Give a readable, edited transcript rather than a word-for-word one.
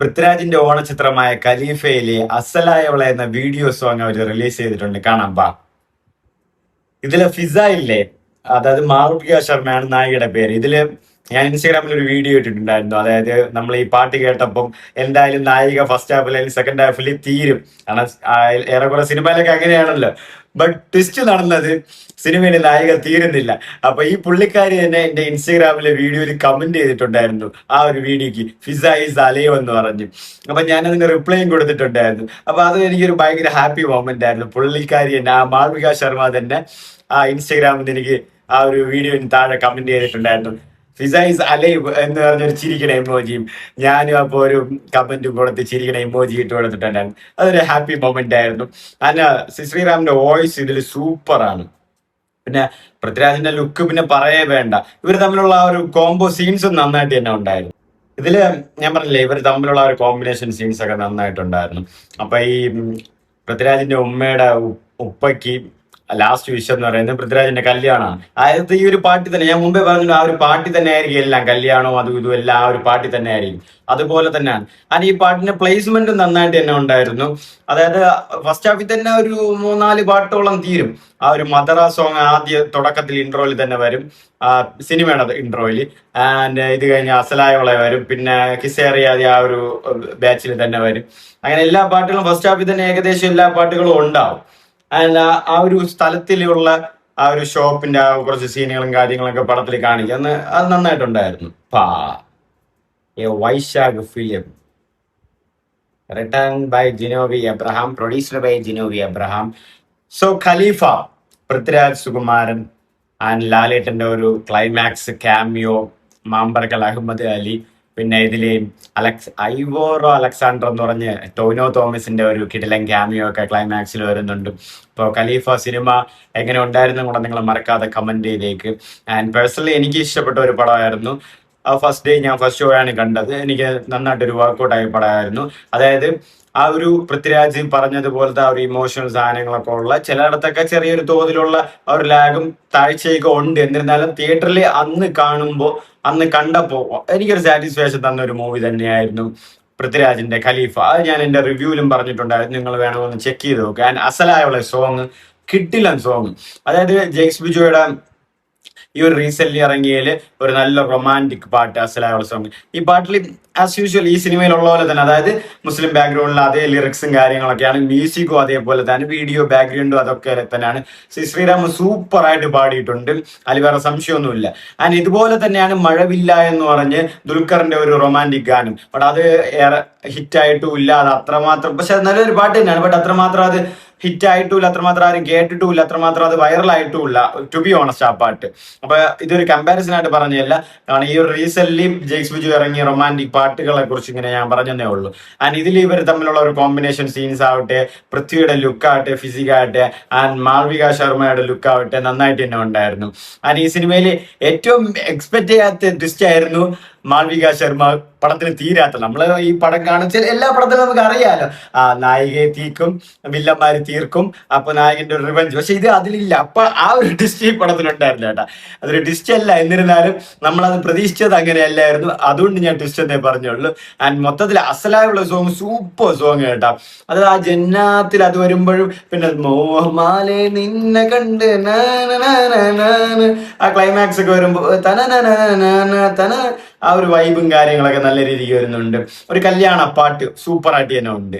പൃഥ്വിരാജിന്റെ ഓണചിത്രമായ ഖലീഫയിലെ അസലായവളെ എന്ന video song അവർ release ചെയ്തിട്ടുണ്ട്. കാണാം ബാ. ഇതിലെ ഫിസ ഇല്ലേ, അതായത് മാളവിക ശർമ്മയാണ് നായികയുടെ പേര്. ഇതില് ഞാൻ ഇൻസ്റ്റാഗ്രാമിൽ ഒരു വീഡിയോ ഇട്ടിട്ടുണ്ടായിരുന്നു. അതായത് നമ്മൾ ഈ പാട്ട് കേട്ടപ്പം എന്തായാലും നായിക ഫസ്റ്റ് ഹാഫിൽ അല്ലെങ്കിൽ സെക്കൻഡ് ഹാഫിൽ തീരും. കാരണം ഏറെക്കുറെ സിനിമയിലൊക്കെ അങ്ങനെയാണല്ലോ. ബട്ട് ട്വിസ്റ്റ് നടന്നത് സിനിമയിൽ നായിക തീരുന്നില്ല. അപ്പൊ ഈ പുള്ളിക്കാരി തന്നെ എന്റെ ഇൻസ്റ്റാഗ്രാമിലെ വീഡിയോയിൽ കമന്റ് ചെയ്തിട്ടുണ്ടായിരുന്നു, ആ ഒരു വീഡിയോക്ക് ഫിസ ഈസ് അലയോ എന്ന് പറഞ്ഞു. അപ്പൊ ഞാൻ അതിന് റിപ്ലൈയും കൊടുത്തിട്ടുണ്ടായിരുന്നു. അപ്പൊ അത് എനിക്കൊരു ഭയങ്കര ഹാപ്പി മൊമെന്റ് ആയിരുന്നു. പുള്ളിക്കാരി തന്നെ, ആ മാളവിക ശർമ്മ തന്നെ ആ ഇൻസ്റ്റാഗ്രാമിൽ എനിക്ക് ആ ഒരു വീഡിയോന് താഴെ കമന്റ് ചെയ്തിട്ടുണ്ടായിരുന്നു, ഫിസ ഈസ് അലൈവ് എന്ന് പറഞ്ഞൊരു ചിരിക്കണ എമോജിയും ഞാനും അപ്പോൾ ഒരു കമന്റും കൊടുത്ത് ചിരിക്കണ ഇമോജി ഇട്ട് കൊടുത്തിട്ടുണ്ടായിരുന്നു. അതൊരു ഹാപ്പി മൊമെന്റ് ആയിരുന്നു. അല്ല, ശ്രീറാമിന്റെ വോയിസ് ഇതിൽ സൂപ്പറാണ്. പിന്നെ പൃഥ്വിരാജിന്റെ ലുക്ക് പിന്നെ പറയേ വേണ്ട. ഇവർ തമ്മിലുള്ള ആ ഒരു കോംബോ സീൻസും നന്നായിട്ട് തന്നെ ഉണ്ടായിരുന്നു. ഇതില് ഞാൻ പറഞ്ഞില്ലേ, ഇവർ തമ്മിലുള്ള ഒരു കോമ്പിനേഷൻ സീൻസ് ഒക്കെ നന്നായിട്ടുണ്ടായിരുന്നു. അപ്പൊ ഈ പൃഥ്വിരാജിന്റെ ഉമ്മയുടെ ഉപ്പയ്ക്ക് ലാസ്റ്റ് വിഷയം എന്ന് പറയുന്നത് പൃഥ്വിരാജിന്റെ കല്യാണമാണ്. അതായത് ഈ ഒരു പാർട്ടി തന്നെ ഞാൻ മുമ്പേ പറഞ്ഞു, ആ ഒരു പാർട്ടി തന്നെ ആയിരിക്കും എല്ലാം, കല്യാണവും അതും ഇതും എല്ലാം ആ ഒരു പാർട്ടി തന്നെ ആയിരിക്കും. അതുപോലെ തന്നെയാണ്. and ഈ പാട്ടിന്റെ പ്ലേസ്മെന്റ് നന്നായിട്ട് തന്നെ ഉണ്ടായിരുന്നു. അതായത് ഫസ്റ്റ് ഹാഫിൽ തന്നെ ഒരു 3-4 പാട്ടോളം തീരും. ആ ഒരു മദറ സോങ് ആദ്യ തുടക്കത്തിൽ ഇൻട്രോയിൽ തന്നെ വരും, സിനിമയുടെ ഇൻട്രോയിൽ. ആൻഡ് ഇത് കഴിഞ്ഞ അസലായവളെ വരും, പിന്നെ കിസേറിയാതെ ആ ഒരു ബാച്ചിൽ തന്നെ വരും. അങ്ങനെ എല്ലാ പാട്ടുകളും ഫസ്റ്റ് ഹാഫിൽ തന്നെ ഏകദേശം എല്ലാ പാട്ടുകളും ഉണ്ടാവും. അല്ല, ആ ഒരു സ്ഥലത്തിലുള്ള ആ ഒരു ഷോപ്പിന്റെ ആ കുറച്ച് സീനുകളും കാര്യങ്ങളൊക്കെ പടത്തിൽ കാണിക്കുക, അത് നന്നായിട്ടുണ്ടായിരുന്നു. A Vaishakh film written by Jinu V Abraham, produced by Jinu V Abraham. So Khalifa, Prithviraj, Sukumaran and ലാലേട്ടന്റെ ഒരു ക്ലൈമാക്സ് ക്യാമിയോ, മാമ്പറക്കൽ അഹമ്മദ് അലി, പിന്നെ ഇതില് ഐവോറോ അലക്സാണ്ടർ എന്ന് പറഞ്ഞ് ടോവിനോ തോമസിന്റെ ഒരു കിടിലൻ ക്യാമിയോ ഒക്കെ ക്ലൈമാക്സിൽ വരുന്നുണ്ട്. ഇപ്പോൾ ഖലീഫ സിനിമ എങ്ങനെ ഉണ്ടായിരുന്നു കൂടെ നിങ്ങൾ മറക്കാതെ കമന്റ് ചെയ്തേക്ക്. ആൻഡ് പേഴ്സണലി എനിക്ക് ഇഷ്ടപ്പെട്ട ഒരു പടമായിരുന്നു. ഫസ്റ്റ് ഡേ ഞാൻ ഫസ്റ്റ് ഷോ ആണ് കണ്ടത്. എനിക്ക് നന്നായിട്ടൊരു വർക്കൗട്ട് ആയ പടമായിരുന്നു. അതായത് ആ ഒരു പൃഥ്വിരാജ് പറഞ്ഞതുപോലത്തെ ആ ഒരു ഇമോഷണൽ സാധനങ്ങളൊക്കെ ഉള്ള, ചിലയിടത്തൊക്കെ ചെറിയൊരു തോതിലുള്ള ആ ഒരു ലാഗും താഴ്ചയൊക്കെ ഉണ്ട്. എന്നിരുന്നാലും തിയേറ്ററിൽ അന്ന് കണ്ടപ്പോ എനിക്കൊരു സാറ്റിസ്ഫാക്ഷൻ തന്ന ഒരു മൂവി തന്നെയായിരുന്നു പൃഥ്വിരാജിന്റെ ഖലീഫ. അത് ഞാൻ എന്റെ റിവ്യൂവിലും പറഞ്ഞിട്ടുണ്ടായിരുന്നു, നിങ്ങൾ വേണമെന്ന് ചെക്ക് ചെയ്ത് നോക്കുക. ആൻഡ് അസലായുള്ള സോങ്, കിട്ടില്ല സോങ്. അതായത് ജെയ്ക്സ് ബിജോയുടെ ഈ ഒരു റീസെന്റ് ഇറങ്ങിയതില് ഒരു നല്ല റൊമാൻറ്റിക് പാട്ട് അസലായുള്ള സോങ്. ഈ പാട്ടിൽ ആസ് യൂഷ്വൽ ഈ സിനിമയിലുള്ള പോലെ തന്നെ, അതായത് മുസ്ലിം ബാക്ക്ഗ്രൗണ്ടിൽ അതേ ലിറിക്സും കാര്യങ്ങളൊക്കെയാണ്, മ്യൂസിക്കും അതേപോലെ തന്നെ, വീഡിയോ ബാക്ക്ഗ്രൗണ്ടും അതൊക്കെ തന്നെയാണ്. ശ്രീറാം സൂപ്പർ ആയിട്ട് പാടിയിട്ടുണ്ട്, അതിൽ വേറെ സംശയമൊന്നുമില്ല. ആൻഡ് ഇതുപോലെ തന്നെയാണ് മഴവില്ല എന്ന് പറഞ്ഞ് ദുൽഖറിന്റെ ഒരു റൊമാൻറ്റിക് ഗാനം. ബട്ട് അത് ഏറെ ഹിറ്റായിട്ടും ഇല്ല, അത് അത്രമാത്രം, പക്ഷെ നല്ലൊരു പാട്ട് തന്നെയാണ്. ബട്ട് അത്രമാത്രം അത് ഹിറ്റ് ആയിട്ടുമില്ല, അത്രമാത്രം ആരും കേട്ടിട്ടുമില്ല, അത്രമാത്രം അത് വൈറലായിട്ടുമില്ല, ടു ബി ഓണസ്റ്റ് ആ പാട്ട്. അപ്പൊ ഇതൊരു കമ്പാരിസൺ ആയിട്ട് പറഞ്ഞതല്ല, കാരണം ഈ ഒരു റീസെന്റ് ജെയ്ക്സ് ബിജു ഇറങ്ങിയ റൊമാൻറ്റിക് പാട്ടുകളെ കുറിച്ച് ഇങ്ങനെ ഞാൻ പറഞ്ഞതേ ഉള്ളൂ. ആൻഡ് ഇതിൽ ഇവർ തമ്മിലുള്ള ഒരു കോമ്പിനേഷൻ സീൻസ് ആവട്ടെ, പൃഥ്വിയുടെ ലുക്ക് ആവട്ടെ, ഫിസിക് ആവട്ടെ, ആൻഡ് മാളവിക ശർമ്മയുടെ ലുക്ക് ആവട്ടെ, നന്നായിട്ട് തന്നെ ഉണ്ടായിരുന്നു. ആൻഡ് ഈ സിനിമയിൽ ഏറ്റവും എക്സ്പെക്ട് ചെയ്യാത്ത ട്വിസ്റ്റ് ആയിരുന്നു മാളവിക ശർമ്മ പടത്തിന് തീരാത്ത. നമ്മള് ഈ പടം കാണിച്ച എല്ലാ പടത്തിലും നമുക്ക് അറിയാലോ, നായികയെ തീർക്കും, വില്ലന്മാര് തീർക്കും, അപ്പൊ നായകന്റെ ഒരു റിവഞ്ച്. പക്ഷെ ഇത് അതിലില്ല. അപ്പൊ ആ ഒരു ട്വിസ്റ്റ് ഈ പടത്തിലുണ്ടായിരുന്നു കേട്ടാ. അതൊരു ട്വിസ്റ്റ് അല്ല, എന്നിരുന്നാലും നമ്മളത് പ്രതീക്ഷിച്ചത് അങ്ങനെയല്ലായിരുന്നു. അതുകൊണ്ട് ഞാൻ ട്വിസ്റ്റ് എന്നേ പറഞ്ഞുള്ളൂ. ആൻഡ് മൊത്തത്തിൽ അസലായുള്ള സോങ്, സൂപ്പർ സോങ് കേട്ടാ. അത് ആ ജന്നാത്തിൽ അത് വരുമ്പോഴും, പിന്നെ മോഹമാലെ നിന്നെ കണ്ട് ആ ക്ലൈമാക്സ് ഒക്കെ വരുമ്പോ തന ആ ഒരു വൈബും കാര്യങ്ങളൊക്കെ നല്ല രീതിക്ക് വരുന്നുണ്ട്. ഒരു കല്യാണ പാട്ട് സൂപ്പർ ആയിട്ട് തന്നെ ഉണ്ട്.